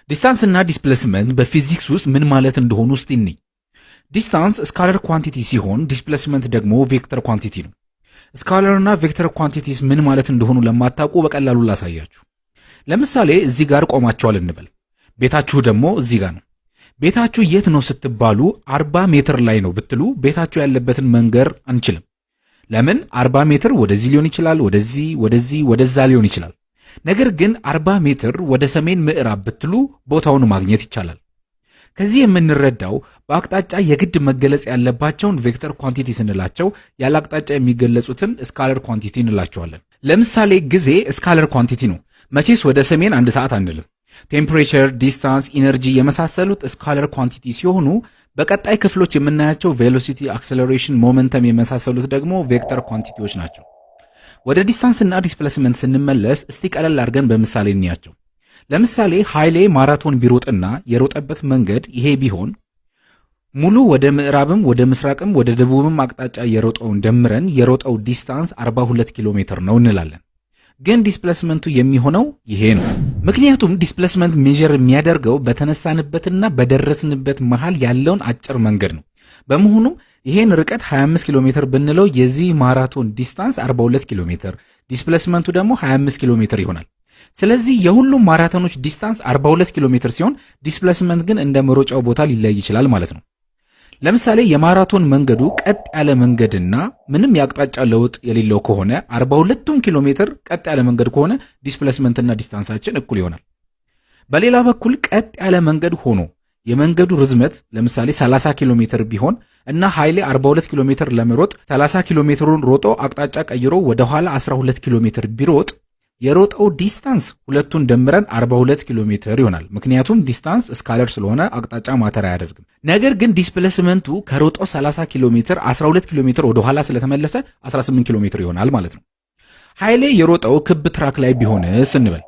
ዲስታንስ እና ዲስፕሌስመንት በፊዚክስ ውስጥ ምን ማለት እንደሆኑ እስቲ እንይ። ዲስታንስ ስካለር ኳንቲቲ ሲሆን ዲስፕሌስመንት ደግሞ ቬክተር ኳንቲቲ ነው። ስካለር እና ቬክተር ኳንቲቲስ ምን ማለት እንደሆኑ ለማታውቁ በቀላሉ ላሳያችሁ። ለምሳሌ እዚህ ጋር ቆማችኋል እንበል። ቤታችሁ ደግሞ እዚህ ጋር ነው። ቤታችሁ የት ነው ስትባሉ 40 ሜትር ላይ ነው ብትሉ ቤታችሁ ያለበትን መንገር አንችልም። ለምን? 40 ሜትር ወደዚህ ሊሆን ይችላል፣ ወደዚህ ወደዛ ሊሆን ይችላል። ነገር ግን 40 ሜትር ወደ ሰሜን ምዕራብ ብትሉ ቦታውን ማግኘት ይቻላል። ከዚህ የምንረዳው በአቅጣጫ የግድ መገለጽ ያለባቸውን ቬክተር ኳንቲቲ ስንላቸው ያለ አቅጣጫ የሚገለጹትን ስካለር ኳንቲቲ እንላቸዋለን። ለምሳሌ ጊዜ ስካለር ኳንቲቲ ነው። መቼስ ወደ ሰሜን 1 ሰዓት አንልም። ቴምፕሬቸር፣ ዲስታንስ፣ ኢነርጂ የመሳሰሉት ስካለር ኳንቲቲ ሲሆኑ በቀጣይ ክፍሎች የምናያቸው ቬሎሲቲ፣ አክሰለሬሽን፣ ሞመንተም የመሳሰሉት ደግሞ ቬክተር ኳንቲቲዎች ናቸው። ወደ ዲስታንስ እና ዲስፕሌስመንት ስንመለስ እስቲ ቀለል አድርገን በምሳሌ እንያቸው። ለምሳሌ ኃይሌ ማራቶን ቢሮጥና የሮጠበት መንገድ ይሄ ቢሆን ሙሉ ወደ ምዕራብም ወደ ምስራቅም ወደ ደቡብም አቅጣጫ የሮጠውን ደምረን የሮጠው ዲስታንስ 42 ኪሎ ሜትር ነው እንላለን። ግን ዲስፕሌስመንቱ የሚሆነው ይሄ ነው። ምክንያቱም ዲስፕሌስመንት ሜጀር የሚያደርገው በተነሳንበትና በደረስንበት መሃል ያለውን አጭር መንገድ ነው። በመሆኑም ይሄን ርቀት 25 ኪሎ ሜትር ብንለው የዚህ ማራቶን ዲስታንስ 42 ኪሎ ሜትር፣ ዲስፕሌስመንቱ ደግሞ 25 ኪሎ ሜትር ይሆናል። ስለዚህ የሁሉም ማራቶኖች ዲስታንስ 42 ኪሎ ሜትር ሲሆን ዲስፕሌስመንት ግን እንደ መሮጫው ቦታ ሊለይ ይችላል ማለት ነው። ለምሳሌ የማራቶን መንገዱ ቀጥ ያለ መንገድና ምንም የአቅጣጫ ለውጥ የሌለው ከሆነ 42ቱም ኪሎ ሜትር ቀጥ ያለ መንገድ ከሆነ ዲስፕሌስመንትና ዲስታንሳችን እኩል ይሆናል። በሌላ በኩል ቀጥ ያለ መንገድ ሆኖ የመንገዱ ርዝመት ለምሳሌ 30 ኪሎ ሜትር ቢሆን እና ኃይሌ 42 ኪሎ ሜትር ለመሮጥ 30 ኪሎ ሜትሩን ሮጦ አቅጣጫ ቀይሮ ወደ ኋላ 12 ኪሎ ሜትር ቢሮጥ የሮጠው ዲስታንስ ሁለቱን ደምረን 42 ኪሎ ሜትር ይሆናል። ምክንያቱም ዲስታንስ ስካለር ስለሆነ አቅጣጫ ማተር አያደርግም። ነገር ግን ዲስፕሌስመንቱ ከሮጠው 30 ኪሎ ሜትር 12 ኪሎ ሜትር ወደ ኋላ ስለተመለሰ 18 ኪሎ ሜትር ይሆናል ማለት ነው። ኃይሌ የሮጠው ክብ ትራክ ላይ ቢሆንስ እንበል።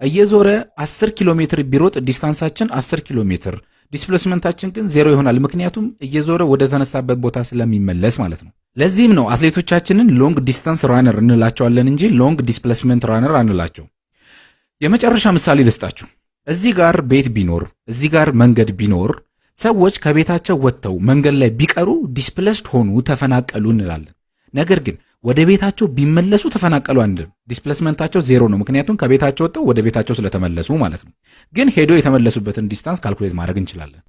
እየዞረ 10 ኪሎ ሜትር ቢሮጥ ዲስታንሳችን 10 ኪሎ ሜትር፣ ዲስፕሌስመንታችን ግን 0 ይሆናል። ምክንያቱም እየዞረ ወደ ተነሳበት ቦታ ስለሚመለስ ማለት ነው። ለዚህም ነው አትሌቶቻችንን ሎንግ ዲስታንስ ራነር እንላቸዋለን እንጂ ሎንግ ዲስፕሌስመንት ራነር አንላቸው። የመጨረሻ ምሳሌ ልስጣችሁ። እዚህ ጋር ቤት ቢኖር፣ እዚህ ጋር መንገድ ቢኖር ሰዎች ከቤታቸው ወጥተው መንገድ ላይ ቢቀሩ ዲስፕሌስድ ሆኑ፣ ተፈናቀሉ እንላለን። ነገር ግን ወደ ቤታቸው ቢመለሱ ተፈናቀሉ አንልም። ዲስፕሌስመንታቸው 0 ነው። ምክንያቱም ከቤታቸው ወጥተው ወደ ቤታቸው ስለተመለሱ ማለት ነው። ግን ሄዶ የተመለሱበትን ዲስታንስ ካልኩሌት ማድረግ እንችላለን።